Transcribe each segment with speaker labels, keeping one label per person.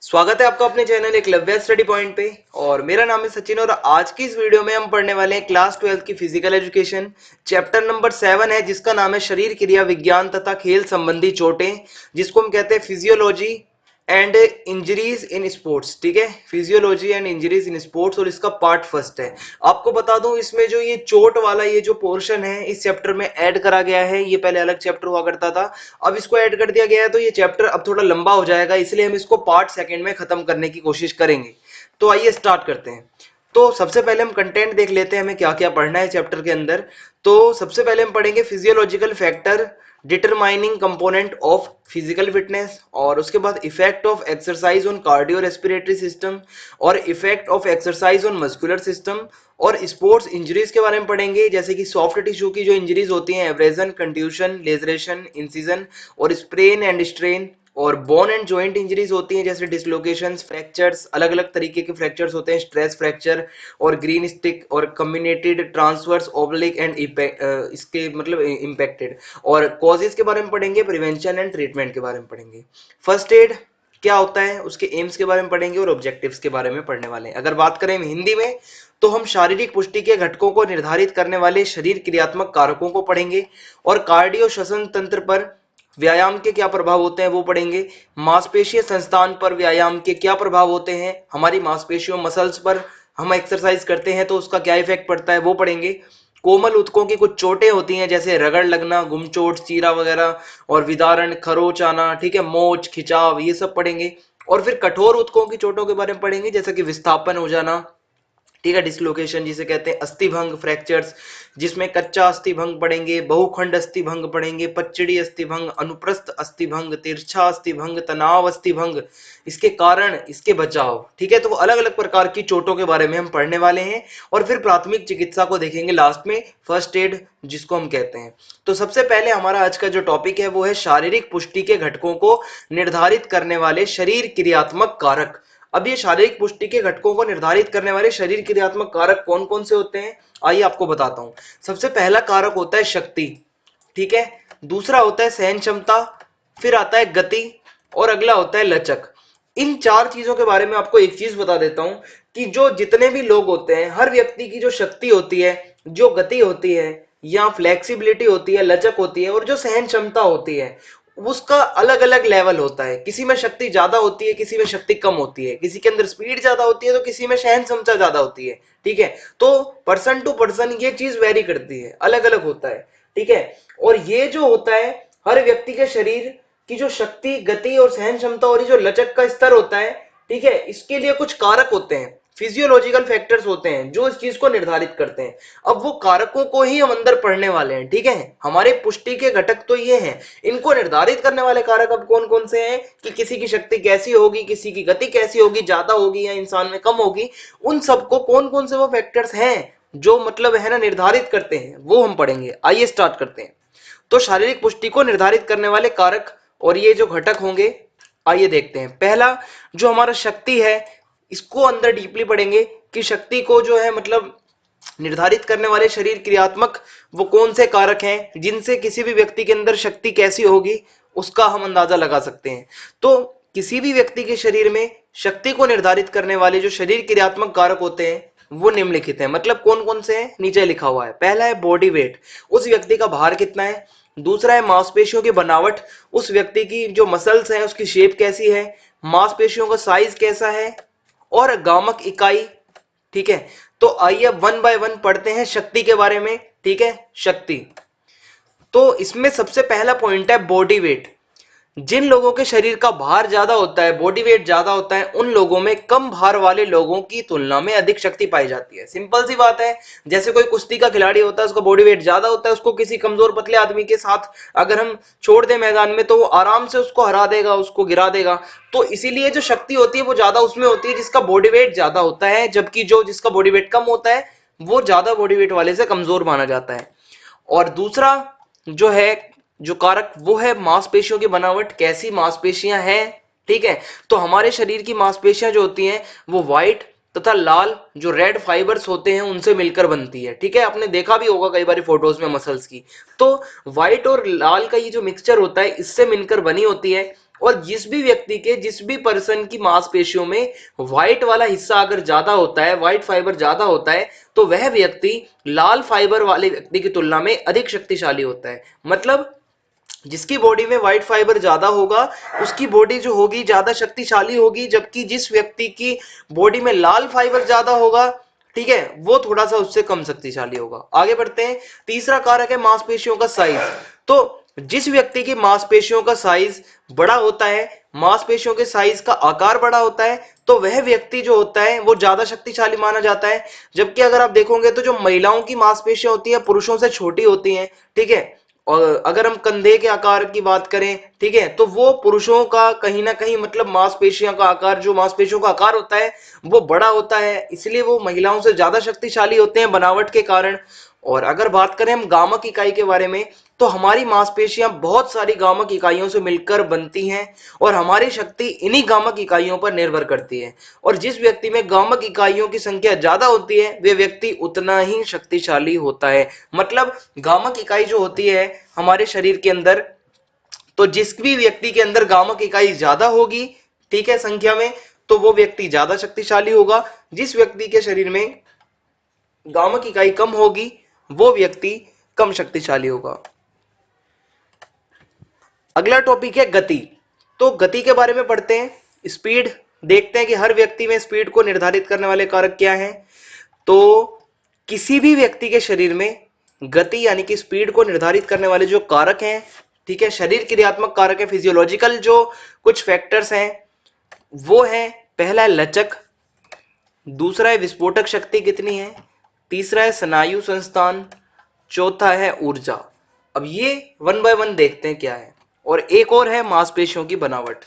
Speaker 1: स्वागत है आपका अपने चैनल एकलव्य स्टडी पॉइंट पे। और मेरा नाम है सचिन और आज की इस वीडियो में हम पढ़ने वाले हैं क्लास 12 की फिजिकल एजुकेशन चैप्टर नंबर 7 है, जिसका नाम है शरीर क्रिया विज्ञान तथा खेल संबंधी चोटें, जिसको हम कहते हैं physiology and injuries in sports. ठीक है, physiology and injuries in sports, और इसका पार्ट फर्स्ट है। आपको बता दूं, इसमें जो ये चोट वाला ये जो पोर्शन है इस चैप्टर में ऐड करा गया है। ये पहले अलग चैप्टर हुआ करता था, अब इसको ऐड कर दिया गया है, तो ये चैप्टर अब थोड़ा लंबा हो जाएगा, इसलिए हम इसको पार्ट सेकंड में खत्म करने की कोशिश करेंगे। तो आइए स्टार्ट करते हैं। तो सबसे पहले हम कंटेंट देख लेते हैं, हमें क्या क्या पढ़ना है चैप्टर के अंदर। तो सबसे पहले हम पढ़ेंगे physiological factor determining component of physical fitness, और उसके बाद effect of exercise on cardio respiratory system, और effect of exercise on muscular system, और स्पोर्ट्स इंजरीज के बारे में पढ़ेंगे, जैसे कि सॉफ्ट टिश्यू की जो इंजरीज होती हैं, एब्रेजन, कंट्यूशन, लेजरेशन, इंसिजन और स्प्रेन एंड स्ट्रेन, और बोन एंड जॉइंट इंजरीज होती हैं जैसे डिसलोकेशंस, फ्रैक्चर्स, अलग अलग तरीके के फ्रैक्चर्स होते हैं, स्ट्रेस फ्रैक्चर और ग्रीन स्टिक और कम्युनेटेड ट्रांसवर्स ओब्लिक एंड इसके मतलब इम्पैक्टेड। और कॉजेज के बारे में पढ़ेंगे, प्रिवेंशन एंड ट्रीटमेंट के बारे में पढ़ेंगे, फर्स्ट एड क्या होता है उसके एम्स के बारे में पढ़ेंगे, और ऑब्जेक्टिव्स के बारे में पढ़ने वाले हैं। अगर बात करें हिंदी में, तो हम शारीरिक पुष्टि के घटकों को निर्धारित करने वाले शरीर क्रियात्मक कारकों को पढ़ेंगे, और कार्डियो श्वसन तंत्र पर व्यायाम के क्या प्रभाव होते हैं वो पढ़ेंगे, मांसपेशीय संस्थान पर व्यायाम के क्या प्रभाव होते हैं, हमारी मांसपेशियों मसल्स पर हम एक्सरसाइज करते हैं तो उसका क्या इफेक्ट पड़ता है वो पढ़ेंगे। कोमल ऊतकों की कुछ चोटें होती हैं जैसे रगड़ लगना, गुमचोट, चीरा वगैरह, और विदारण, खरोच आना, ठीक है, मोच, खिंचाव, ये सब पढ़ेंगे। और फिर कठोर ऊतकों की चोटों के बारे में पढ़ेंगे, जैसे कि विस्थापन हो जाना, ठीक है, डिसलोकेशन जिसे कहते हैं, अस्थिभंग फ्रैक्चर्स जिसमें कच्चा अस्थिभंग पढ़ेंगे, बहुखंड अस्थिभंग पढ़ेंगे, पच्चड़ी अस्थिभंग, अनुप्रस्थ अस्थिभंग, तिरछा अस्थिभंग, तनाव अस्थिभंग, इसके कारण, इसके बचाव। ठीक है, तो वो अलग अलग प्रकार की चोटों के बारे में हम पढ़ने वाले हैं। और फिर प्राथमिक चिकित्सा को देखेंगे लास्ट में, फर्स्ट एड जिसको हम कहते हैं। तो सबसे पहले हमारा आज का जो टॉपिक है वो है शारीरिक पुष्टि के घटकों को निर्धारित करने वाले शरीर क्रियात्मक कारक। अब ये शारीरिक पुष्टि के घटकों को निर्धारित करने वाले शरीर क्रियात्मक कारक कौन कौन से होते हैं, आइए आपको बताता हूं। सबसे पहला कारक होता है शक्ति, ठीक है, दूसरा होता है सहन क्षमता, फिर आता है गति, और अगला होता है लचक। इन चार चीजों के बारे में आपको एक चीज बता देता हूं कि जो जितने भी लोग होते हैं, हर व्यक्ति की जो शक्ति होती है, जो गति होती है, या फ्लेक्सिबिलिटी होती है, लचक होती है, और जो सहन क्षमता होती है, उसका अलग अलग लेवल होता है। किसी में शक्ति ज्यादा होती है, किसी में शक्ति कम होती है, किसी के अंदर स्पीड ज्यादा होती है तो किसी में सहन क्षमता ज्यादा होती है। ठीक है, तो पर्सन टू पर्सन ये चीज वेरी करती है, अलग अलग होता है। ठीक है, और ये जो होता है, हर व्यक्ति के शरीर की जो शक्ति, गति और सहन क्षमता और ये जो लचक का स्तर होता है, ठीक है, इसके लिए कुछ कारक होते हैं, फिजियोलॉजिकल फैक्टर्स होते हैं जो इस चीज को निर्धारित करते हैं। अब वो कारकों को ही हम अंदर पढ़ने वाले हैं। ठीक है, हमारे पुष्टि के घटक तो ये हैं, इनको निर्धारित करने वाले कारक अब कौन कौन से हैं कि किसी की शक्ति कैसी होगी, किसी की गति कैसी होगी, ज्यादा होगी या इंसान में कम होगी, उन सबको कौन कौन से वो फैक्टर्स हैं जो मतलब है ना निर्धारित करते हैं, वो हम पढ़ेंगे। आइए स्टार्ट करते हैं। तो शारीरिक पुष्टि को निर्धारित करने वाले कारक और ये जो घटक होंगे, आइए देखते हैं। पहला जो हमारा शक्ति है, इसको अंदर डीपली पढ़ेंगे कि शक्ति को जो है मतलब निर्धारित करने वाले शरीर क्रियात्मक वो कौन से कारक हैं जिनसे किसी भी व्यक्ति के अंदर शक्ति कैसी होगी उसका हम अंदाजा लगा सकते हैं। तो किसी भी व्यक्ति के शरीर में शक्ति को निर्धारित करने वाले जो शरीर क्रियात्मक कारक होते हैं वो निम्नलिखित हैं। मतलब कौन कौन से हैं, नीचे लिखा हुआ है। पहला है बॉडी वेट, उस व्यक्ति का भार कितना है। दूसरा है मांसपेशियों की बनावट, उस व्यक्ति की जो मसल्स हैं उसकी शेप कैसी है, मांसपेशियों का साइज कैसा है, और गामक इकाई। ठीक है, तो आइए वन बाय वन पढ़ते हैं शक्ति के बारे में। ठीक है, शक्ति, तो इसमें सबसे पहला पॉइंट है बॉडी वेट। जिन लोगों के शरीर का भार ज्यादा होता है, बॉडी वेट ज्यादा होता है, उन लोगों में कम भार वाले लोगों की तुलना में अधिक शक्ति पाई जाती है। सिंपल सी बात है, जैसे कोई कुश्ती का खिलाड़ी होता है, उसका बॉडी वेट ज्यादा होता है, उसको किसी कमजोर पतले आदमी के साथ अगर हम छोड़ दें मैदान में तो वो आराम से उसको हरा देगा, उसको गिरा देगा। तो इसीलिए जो शक्ति होती है वो ज्यादा उसमें होती है जिसका बॉडी वेट ज्यादा होता है, जबकि जो जिसका बॉडी वेट कम होता है वो ज्यादा बॉडी वेट वाले से कमजोर माना जाता है। और दूसरा जो है, जो कारक, वो है मांसपेशियों की बनावट, कैसी मांसपेशियां हैं। ठीक है, तो हमारे शरीर की मांसपेशियां जो होती हैं वो व्हाइट तथा लाल जो रेड फाइबर्स होते हैं उनसे मिलकर बनती है। ठीक है, आपने देखा भी होगा कई बार फोटोज में मसल्स की, तो व्हाइट और लाल का ये जो मिक्सचर होता है इससे मिलकर बनी होती है। और जिस भी पर्सन की मांसपेशियों में व्हाइट वाला हिस्सा अगर ज्यादा होता है, व्हाइट फाइबर ज्यादा होता है, तो वह व्यक्ति लाल फाइबर वाले व्यक्ति की तुलना में अधिक शक्तिशाली होता है। मतलब जिसकी बॉडी में व्हाइट फाइबर ज्यादा होगा उसकी बॉडी जो होगी ज्यादा शक्तिशाली होगी, जबकि जिस व्यक्ति की बॉडी में लाल फाइबर ज्यादा होगा, ठीक है, वो थोड़ा सा उससे कम शक्तिशाली होगा। आगे बढ़ते हैं। तीसरा कारक है मांसपेशियों का साइज। तो जिस व्यक्ति की मांसपेशियों का साइज बड़ा होता है, मांसपेशियों के साइज का आकार बड़ा होता है, तो वह व्यक्ति जो होता है वो ज्यादा शक्तिशाली माना जाता है। जबकि अगर आप देखोगे तो जो महिलाओं की मांसपेशियां होती है पुरुषों से छोटी होती हैं, ठीक है। और अगर हम कंधे के आकार की बात करें, ठीक है, तो वो पुरुषों का कहीं ना कहीं मतलब मांसपेशियों का आकार, जो मांसपेशियों का आकार होता है वो बड़ा होता है, इसलिए वो महिलाओं से ज्यादा शक्तिशाली होते हैं बनावट के कारण। और अगर बात करें हम गामक इकाई के बारे में, तो हमारी मांसपेशियां बहुत सारी गामक इकाइयों से मिलकर बनती हैं और हमारी शक्ति इन्हीं गामक इकाइयों पर निर्भर करती है। और जिस व्यक्ति में गामक इकाइयों की संख्या ज्यादा होती है वे व्यक्ति उतना ही शक्तिशाली होता है। मतलब गामक इकाई जो होती है हमारे शरीर के अंदर, तो जिस भी व्यक्ति के अंदर गामक इकाई ज्यादा होगी, ठीक है, संख्या में, तो वो व्यक्ति ज्यादा शक्तिशाली होगा। जिस व्यक्ति के शरीर में गामक इकाई कम होगी वो व्यक्ति कम शक्तिशाली होगा। अगला टॉपिक है गति। तो गति के बारे में पढ़ते हैं। स्पीड, देखते हैं कि हर व्यक्ति में स्पीड को निर्धारित करने वाले कारक क्या हैं। तो किसी भी व्यक्ति के शरीर में गति यानी कि स्पीड को निर्धारित करने वाले जो कारक हैं, ठीक है, शरीर क्रियात्मक कारक है, फिजियोलॉजिकल जो कुछ फैक्टर्स हैं, वो है, पहला है लचक, दूसरा है विस्फोटक शक्ति कितनी है, तीसरा है स्नायु संस्थान, चौथा है ऊर्जा। अब ये वन बाय वन देखते हैं क्या है। और एक और है मांसपेशियों की बनावट।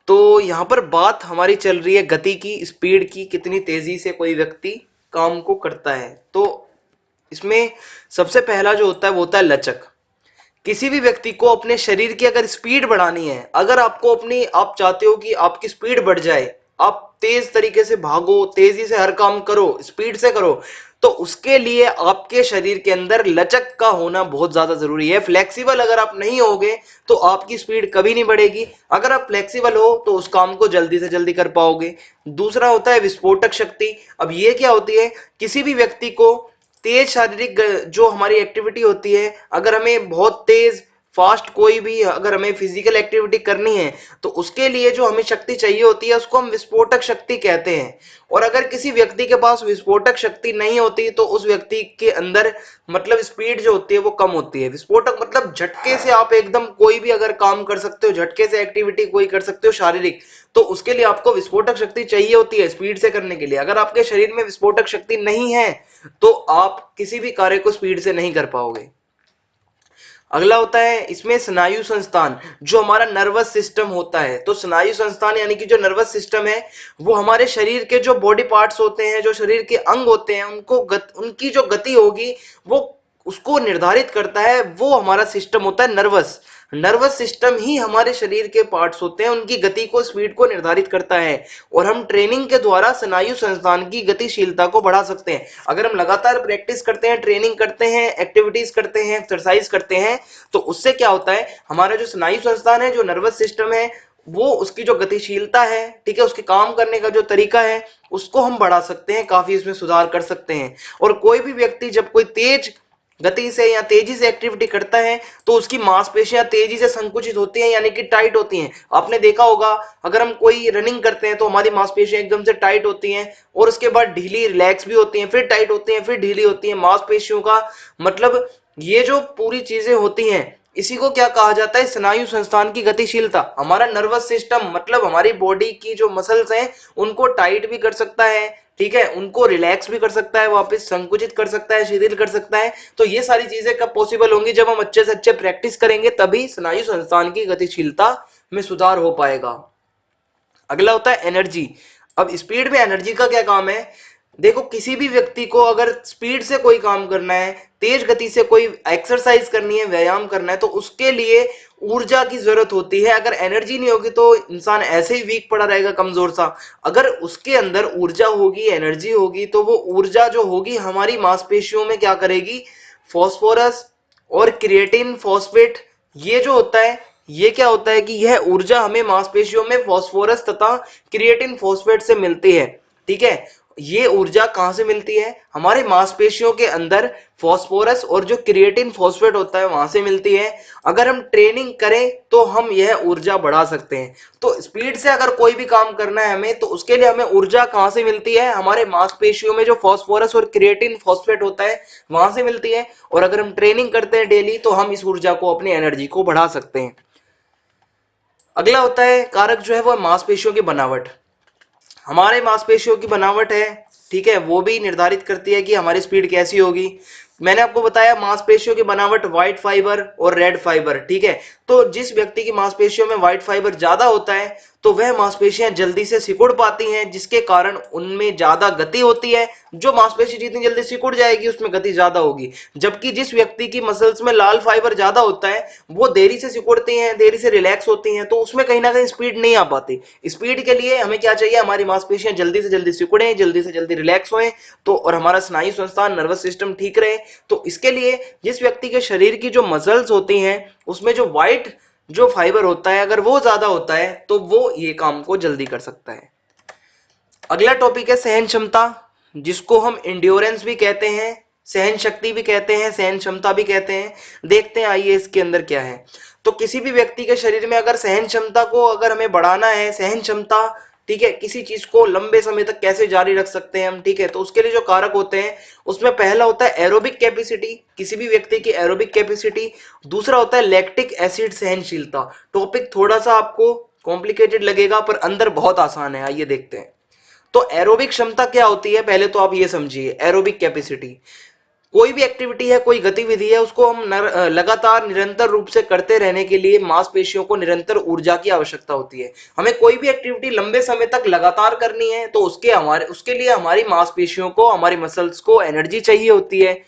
Speaker 1: तो यहां पर बात हमारी चल रही है गति की, स्पीड की, कितनी तेजी से कोई व्यक्ति काम को करता है। तो इसमें सबसे पहला जो होता है वो होता है लचक। किसी भी व्यक्ति को अपने शरीर की अगर स्पीड बढ़ानी है, अगर आपको अपनी, आप चाहते हो कि आपकी स्पीड बढ़ जाए, आप तेज तरीके से भागो, तेजी से हर काम करो, स्पीड से करो, तो उसके लिए आपके शरीर के अंदर लचक का होना बहुत ज्यादा जरूरी है। फ्लेक्सिबल अगर आप नहीं होगे तो आपकी स्पीड कभी नहीं बढ़ेगी। अगर आप फ्लेक्सिबल हो तो उस काम को जल्दी से जल्दी कर पाओगे। दूसरा होता है विस्फोटक शक्ति। अब ये क्या होती है, किसी भी व्यक्ति को तेज शारीरिक जो हमारी एक्टिविटी होती है, अगर हमें बहुत तेज फास्ट कोई भी अगर हमें फिजिकल एक्टिविटी करनी है तो उसके लिए जो हमें शक्ति चाहिए होती है उसको हम विस्फोटक शक्ति कहते हैं। और अगर किसी व्यक्ति के पास विस्फोटक शक्ति नहीं होती तो उस व्यक्ति के अंदर मतलब स्पीड जो होती है वो कम होती है। विस्फोटक मतलब झटके से आप एकदम कोई भी अगर काम कर सकते हो, झटके से एक्टिविटी कोई कर सकते हो शारीरिक, तो उसके लिए आपको विस्फोटक शक्ति चाहिए होती है स्पीड से करने के लिए। अगर आपके शरीर में विस्फोटक शक्ति नहीं है तो आप किसी भी कार्य को स्पीड से नहीं कर पाओगे। अगला होता है इसमें स्नायु संस्थान, जो हमारा नर्वस सिस्टम होता है। तो स्नायु संस्थान यानी कि जो नर्वस सिस्टम है वो हमारे शरीर के जो बॉडी पार्ट्स होते हैं, जो शरीर के अंग होते हैं, उनकी जो गति होगी वो उसको निर्धारित करता है, वो हमारा सिस्टम होता है नर्वस। नर्वस सिस्टम ही हमारे शरीर के पार्ट्स होते हैं, उनकी गति को, स्पीड को निर्धारित करता है। और हम ट्रेनिंग के द्वारा स्नायु संस्थान की गतिशीलता को बढ़ा सकते हैं। अगर हम लगातार प्रैक्टिस करते हैं, ट्रेनिंग करते हैं, एक्टिविटीज करते हैं, एक्सरसाइज करते हैं, तो उससे क्या होता है, हमारा जो स्नायु संस्थान है, जो नर्वस सिस्टम है, वो उसकी जो गतिशीलता है, ठीक है, उसके काम करने का जो तरीका है उसको हम बढ़ा सकते हैं, काफी इसमें सुधार कर सकते हैं। और कोई भी व्यक्ति जब कोई तेज गति से या तेजी से एक्टिविटी करता है तो उसकी मांसपेशियां तेजी से संकुचित होती हैं यानी कि टाइट होती हैं। आपने देखा होगा अगर हम कोई रनिंग करते हैं तो हमारी मांसपेशियां एकदम से टाइट होती हैं और उसके बाद ढीली रिलैक्स भी होती हैं, फिर टाइट होती हैं, फिर ढीली होती हैं। मांसपेशियों का मतलब ये जो पूरी चीजें होती हैं इसी को क्या कहा जाता है, स्नायु संस्थान की गतिशीलता। हमारा नर्वस सिस्टम मतलब हमारी बॉडी की जो मसल्स हैं उनको टाइट भी कर सकता है, ठीक है, उनको रिलैक्स भी कर सकता है, वापस संकुचित कर सकता है, शिथिल कर सकता है। तो ये सारी चीजें कब पॉसिबल होंगी, जब हम अच्छे से अच्छे प्रैक्टिस करेंगे, तभी स्नायु संस्थान की गतिशीलता में सुधार हो पाएगा। अगला होता है एनर्जी। अब स्पीड में एनर्जी का क्या काम है, देखो किसी भी व्यक्ति को अगर स्पीड से कोई काम करना है, तेज गति से कोई एक्सरसाइज करनी है, व्यायाम करना है, तो उसके लिए ऊर्जा की जरूरत होती है। अगर एनर्जी नहीं होगी तो इंसान ऐसे ही वीक पड़ा रहेगा, कमजोर सा। अगर उसके अंदर ऊर्जा होगी, एनर्जी होगी, तो वो ऊर्जा जो होगी हमारी मांसपेशियों में क्या करेगी, फास्फोरस और क्रिएटिन, फॉस्फेट, ये जो होता है ये क्या होता है कि यह ऊर्जा हमें मांसपेशियों में फास्फोरस तथा क्रिएटिन फॉस्फेट से मिलती है। ठीक है, ये ऊर्जा कहां से मिलती है? हमारे मांसपेशियों के अंदर फास्फोरस और जो क्रिएटिन फॉस्फेट होता है वहां से मिलती है। अगर हम ट्रेनिंग करें तो हम यह ऊर्जा बढ़ा सकते हैं। तो स्पीड से अगर कोई भी काम करना है हमें, तो उसके लिए हमें ऊर्जा कहां से मिलती है? हमारे मांसपेशियों में जो फास्फोरस और क्रिएटिन फॉस्फेट होता है वहां से मिलती है। और अगर हम ट्रेनिंग करते हैं डेली तो हम इस ऊर्जा को, अपनी एनर्जी को बढ़ा सकते हैं। अगला होता है कारक जो है वो मांसपेशियों की बनावट। हमारे मांसपेशियों की बनावट है, ठीक है, वो भी निर्धारित करती है कि हमारी स्पीड कैसी होगी। मैंने आपको बताया मांसपेशियों की बनावट व्हाइट फाइबर और रेड फाइबर, ठीक है। तो जिस व्यक्ति की मांसपेशियों में व्हाइट फाइबर ज्यादा होता है तो वह मांसपेशियां जल्दी से सिकुड़ पाती हैं, जिसके कारण उनमें ज्यादा गति होती है। जो मांसपेशी जितनी जल्दी सिकुड़ जाएगी उसमें गति ज्यादा होगी। जबकि जिस व्यक्ति की मसल्स में लाल फाइबर ज्यादा होता है वो देरी से सिकुड़ती हैं, देरी से रिलैक्स होती हैं, तो उसमें कहीं ना कहीं स्पीड नहीं आ पाती। स्पीड के लिए हमें क्या चाहिए? हमारी मांसपेशियां जल्दी से जल्दी सिकुड़े, जल्दी से जल्दी रिलैक्स होएं, तो और हमारा स्नायु संस्थान, नर्वस सिस्टम ठीक रहे। तो इसके लिए जिस व्यक्ति के शरीर की जो मसल्स होती हैं उसमें जो व्हाइट जो फाइबर होता है अगर वो ज्यादा होता है तो वो ये काम को जल्दी कर सकता है। अगला टॉपिक है सहन क्षमता, जिसको हम इंड्योरेंस भी कहते हैं, सहन शक्ति भी कहते हैं, सहन क्षमता भी कहते हैं। देखते हैं आइए इसके अंदर क्या है। तो किसी भी व्यक्ति के शरीर में अगर सहन क्षमता को अगर हमें बढ़ाना है, सहन क्षमता, ठीक है, किसी चीज को लंबे समय तक कैसे जारी रख सकते हैं हम, ठीक है, तो उसके लिए जो कारक होते हैं उसमें पहला होता है एरोबिक कैपेसिटी, किसी भी व्यक्ति की एरोबिक कैपेसिटी। दूसरा होता है लैक्टिक एसिड सहनशीलता। टॉपिक थोड़ा सा आपको कॉम्प्लिकेटेड लगेगा पर अंदर बहुत आसान है, आइए देखते हैं। तो एरोबिक क्षमता क्या होती है, पहले तो आप ये समझिए। एरोबिक कैपेसिटी कोई भी एक्टिविटी है, कोई गतिविधि है, उसको हम लगातार निरंतर रूप से करते रहने के लिए मांसपेशियों को निरंतर ऊर्जा की आवश्यकता होती है। हमें कोई भी एक्टिविटी लंबे समय तक लगातार करनी है तो उसके लिए हमारी मांसपेशियों को, हमारी मसल्स को एनर्जी चाहिए होती है।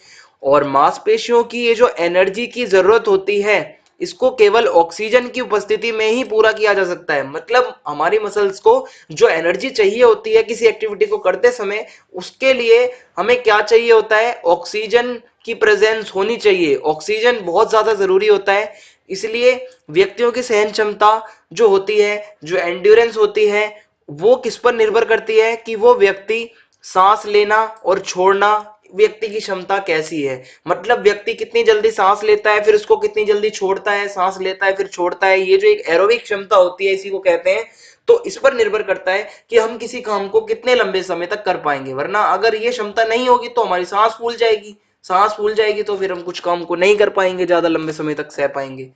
Speaker 1: और मांसपेशियों की ये जो एनर्जी की जरूरत होती है इसको केवल ऑक्सीजन की उपस्थिति में ही पूरा किया जा सकता है। मतलब हमारी मसल्स को जो एनर्जी चाहिए होती है किसी एक्टिविटी को करते समय, उसके लिए हमें क्या चाहिए होता है? ऑक्सीजन की प्रेजेंस होनी चाहिए। ऑक्सीजन बहुत ज्यादा जरूरी होता है। इसलिए व्यक्तियों की सहन क्षमता जो होती है, जो एंड्योरेंस होती है, वो किस पर निर्भर करती है कि वो व्यक्ति सांस लेना और छोड़ना, व्यक्ति की क्षमता कैसी है। मतलब व्यक्ति कितनी जल्दी सांस लेता है फिर उसको कितनी जल्दी छोड़ता है, सांस लेता है फिर छोड़ता है, ये जो एक एरोबिक क्षमता होती है इसी को कहते हैं। तो इस पर निर्भर करता है कि हम किसी काम को कितने लंबे समय तक कर पाएंगे। वरना अगर ये क्षमता नहीं होगी तो हमारी सांस फूल जाएगी, सांस फूल जाएगी तो फिर हम कुछ काम को नहीं कर पाएंगे, ज्यादा लंबे समय तक सह पाएंगे।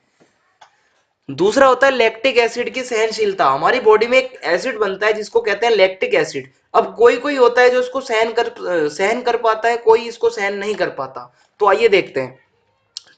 Speaker 1: दूसरा होता है लैक्टिक एसिड की सहनशीलता। हमारी बॉडी में एक एसिड बनता है जिसको कहते हैं लैक्टिक एसिड। अब कोई कोई होता है जो इसको सहन कर पाता है, कोई इसको सहन नहीं कर पाता। तो आइए देखते हैं।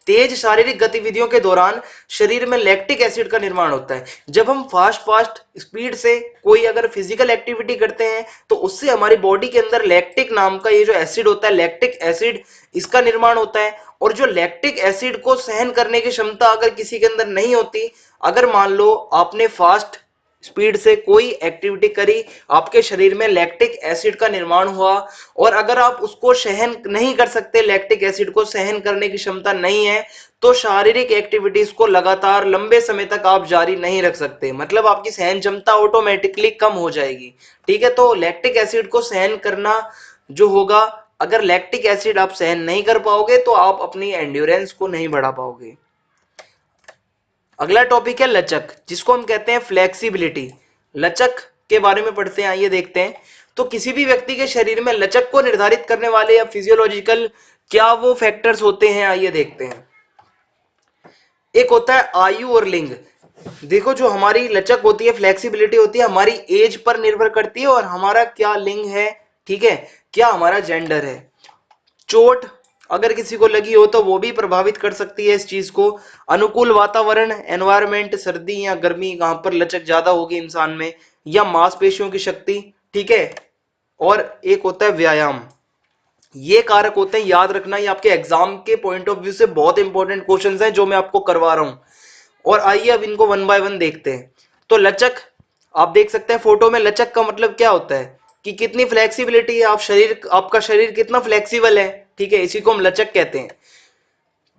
Speaker 1: तेज शारीरिक गतिविधियों के दौरान शरीर में लैक्टिक एसिड का निर्माण होता है। जब हम फास्ट फास्ट स्पीड से कोई अगर फिजिकल एक्टिविटी करते हैं तो उससे हमारी बॉडी के अंदर लैक्टिक नाम का ये जो एसिड होता है, लैक्टिक एसिड, इसका निर्माण होता है। और जो लैक्टिक एसिड को सहन करने की क्षमता अगर किसी के अंदर नहीं होती, अगर मान लो आपने फास्ट स्पीड से कोई एक्टिविटी करी, आपके शरीर में लैक्टिक एसिड का निर्माण हुआ, और अगर आप उसको सहन नहीं कर सकते, लैक्टिक एसिड को सहन करने की क्षमता नहीं है, तो शारीरिक एक्टिविटीज को लगातार लंबे समय तक आप जारी नहीं रख सकते। मतलब आपकी सहन क्षमता ऑटोमेटिकली कम हो जाएगी। ठीक है, तो लैक्टिक एसिड को सहन करना जो होगा, अगर लैक्टिक एसिड आप सहन नहीं कर पाओगे तो आप अपनी एंड्योरेंस को नहीं बढ़ा पाओगे। अगला टॉपिक है लचक, जिसको हम कहते हैं फ्लेक्सिबिलिटी। लचक के बारे में पढ़ते हैं, आइए देखते हैं। तो किसी भी व्यक्ति के शरीर में लचक को निर्धारित करने वाले या फिजियोलॉजिकल क्या वो फैक्टर्स होते हैं, आइए देखते हैं। एक होता है आयु और लिंग। देखो, जो हमारी लचक होती है, फ्लेक्सिबिलिटी होती है, हमारी एज पर निर्भर करती है और हमारा क्या लिंग है, ठीक है, क्या हमारा जेंडर है। चोट अगर किसी को लगी हो तो वो भी प्रभावित कर सकती है इस चीज को। अनुकूल वातावरण, एनवायरमेंट, सर्दी या गर्मी, कहां पर लचक ज्यादा होगी इंसान में, या मांसपेशियों की शक्ति, ठीक है। और एक होता है व्यायाम। ये कारक होते हैं, याद रखना, ये आपके एग्जाम के पॉइंट ऑफ व्यू से बहुत इंपॉर्टेंट क्वेश्चंस हैं जो मैं आपको करवा रहा हूं। और आइए अब इनको वन बाय वन देखते हैं। तो लचक, आप देख सकते हैं फोटो में, लचक का मतलब क्या होता है कि कितनी फ्लेक्सिबिलिटी है, आपका शरीर कितना फ्लेक्सिबल है, ठीक है, इसी को हम लचक कहते हैं।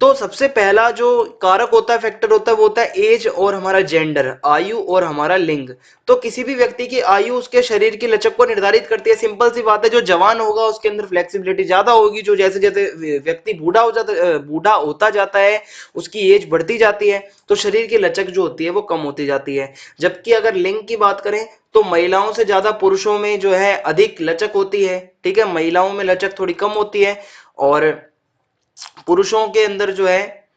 Speaker 1: तो सबसे पहला जो कारक होता है, फैक्टर होता है, वो होता है एज और हमारा जेंडर, आयु और हमारा लिंग। तो किसी भी व्यक्ति की आयु उसके शरीर की लचक को निर्धारित करती है। सिंपल सी बात है, जो जवान होगा उसके अंदर फ्लेक्सिबिलिटी ज्यादा होगी, जो जैसे जैसे व्यक्ति बूढ़ा होता जाता है, उसकी एज बढ़ती जाती है, तो शरीर की लचक जो होती है वो कम होती जाती है। जबकि अगर लिंग की बात करें तो महिलाओं से ज्यादा पुरुषों में जो है अधिक लचक होती है। ठीक है, महिलाओं में लचक थोड़ी कम होती है, और पुरुषों के अंदर जो है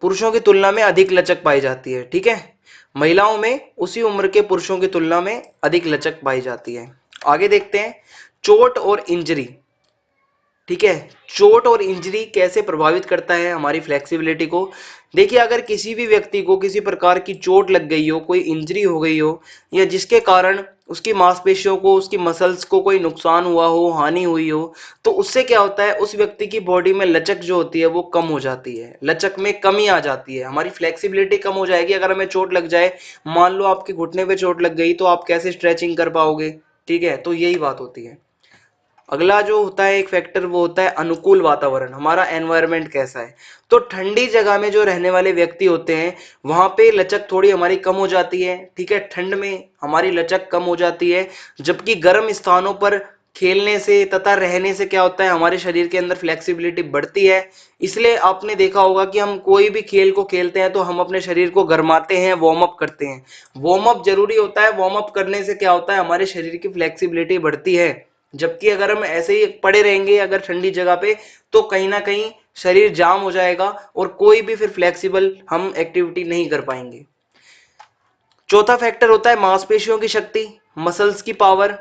Speaker 1: पुरुषों की तुलना में अधिक लचक पाई जाती है। ठीक है, महिलाओं में उसी उम्र के पुरुषों की तुलना में अधिक लचक पाई जाती है। आगे देखते हैं चोट और इंजरी। ठीक है, चोट और इंजरी कैसे प्रभावित करता है हमारी फ्लेक्सिबिलिटी को। देखिए, अगर किसी भी व्यक्ति को किसी प्रकार की चोट लग गई हो, कोई इंजरी हो गई हो, या जिसके कारण उसकी मांसपेशियों को, उसकी मसल्स को कोई नुकसान हुआ हो, हानि हुई हो, तो उससे क्या होता है, उस व्यक्ति की बॉडी में लचक जो होती है वो कम हो जाती है, लचक में कमी आ जाती है, हमारी फ्लेक्सिबिलिटी कम हो जाएगी। अगर हमें चोट लग जाए, मान लो आपके घुटने पे चोट लग गई, तो आप कैसे स्ट्रेचिंग कर पाओगे। ठीक है, तो यही बात होती है। अगला जो होता है एक फैक्टर, वो होता है अनुकूल वातावरण, हमारा एनवायरनमेंट कैसा है। तो ठंडी जगह में जो रहने वाले व्यक्ति होते हैं, वहां पे लचक थोड़ी हमारी कम हो जाती है। ठीक है, ठंड में हमारी लचक कम हो जाती है, जबकि गर्म स्थानों पर खेलने से तथा रहने से क्या होता है, हमारे शरीर के अंदर फ्लेक्सिबिलिटी बढ़ती है। इसलिए आपने देखा होगा कि हम कोई भी खेल को खेलते हैं तो हम अपने शरीर को गर्माते हैं, वार्म अप करते हैं। वार्म अप जरूरी होता है, वार्म अप करने से क्या होता है, हमारे शरीर की फ्लेक्सिबिलिटी बढ़ती है। जबकि अगर हम ऐसे ही पड़े रहेंगे अगर ठंडी जगह पे, तो कहीं ना कहीं शरीर जाम हो जाएगा और कोई भी फिर फ्लेक्सिबल हम एक्टिविटी नहीं कर पाएंगे। चौथा फैक्टर होता है मांसपेशियों की शक्ति, मसल्स की पावर।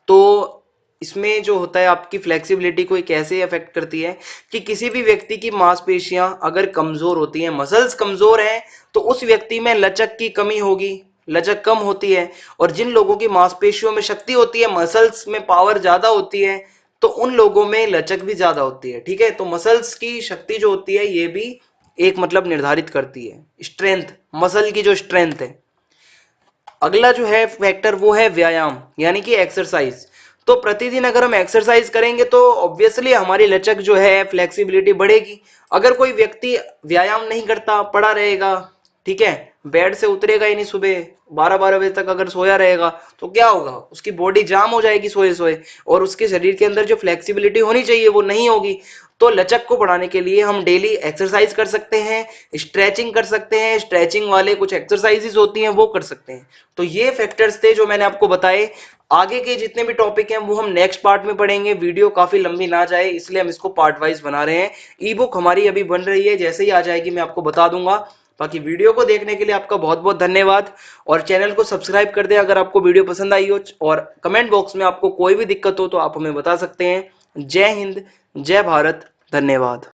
Speaker 1: तो इसमें जो होता है आपकी फ्लेक्सिबिलिटी को कैसे अफेक्ट करती है, कि किसी भी व्यक्ति की मांसपेशियां अगर कमजोर होती हैं, मसल्स कमजोर हैं, तो उस व्यक्ति में लचक की कमी होगी, लचक कम होती है। और जिन लोगों की मांसपेशियों में शक्ति होती है, मसल्स में पावर ज्यादा होती है, तो उन लोगों में लचक भी ज्यादा होती है। ठीक है, तो मसल्स की शक्ति जो होती है ये भी एक मतलब निर्धारित करती है स्ट्रेंथ, मसल की जो स्ट्रेंथ है। अगला जो है फैक्टर वो है व्यायाम, यानी कि एक्सरसाइज। तो प्रतिदिन अगर हम एक्सरसाइज करेंगे तो ऑब्वियसली हमारी लचक जो है, फ्लेक्सिबिलिटी बढ़ेगी। अगर कोई व्यक्ति व्यायाम नहीं करता, पड़ा रहेगा, ठीक है, बेड से उतरेगा ही नहीं, सुबह 12-12 बजे तक अगर सोया रहेगा, तो क्या होगा, उसकी बॉडी जाम हो जाएगी सोए सोए, और उसके शरीर के अंदर जो फ्लेक्सिबिलिटी होनी चाहिए वो नहीं होगी। तो लचक को बढ़ाने के लिए हम डेली एक्सरसाइज कर सकते हैं, स्ट्रेचिंग कर सकते हैं, स्ट्रेचिंग वाले कुछ एक्सरसाइजेस होती हैं वो कर सकते हैं। तो ये फैक्टर्स थे जो मैंने आपको बताए। आगे के जितने भी टॉपिक हैं वो हम नेक्स्ट पार्ट में पढ़ेंगे, वीडियो काफी लंबी ना जाए इसलिए हम इसको पार्ट वाइज बना रहे हैं। ई बुक हमारी अभी बन रही है, जैसे ही आ जाएगी मैं आपको बता दूंगा। बाकी वीडियो को देखने के लिए आपका बहुत बहुत धन्यवाद, और चैनल को सब्सक्राइब कर दें अगर आपको वीडियो पसंद आई हो, और कमेंट बॉक्स में आपको कोई भी दिक्कत हो तो आप हमें बता सकते हैं। जय हिंद, जय भारत, धन्यवाद।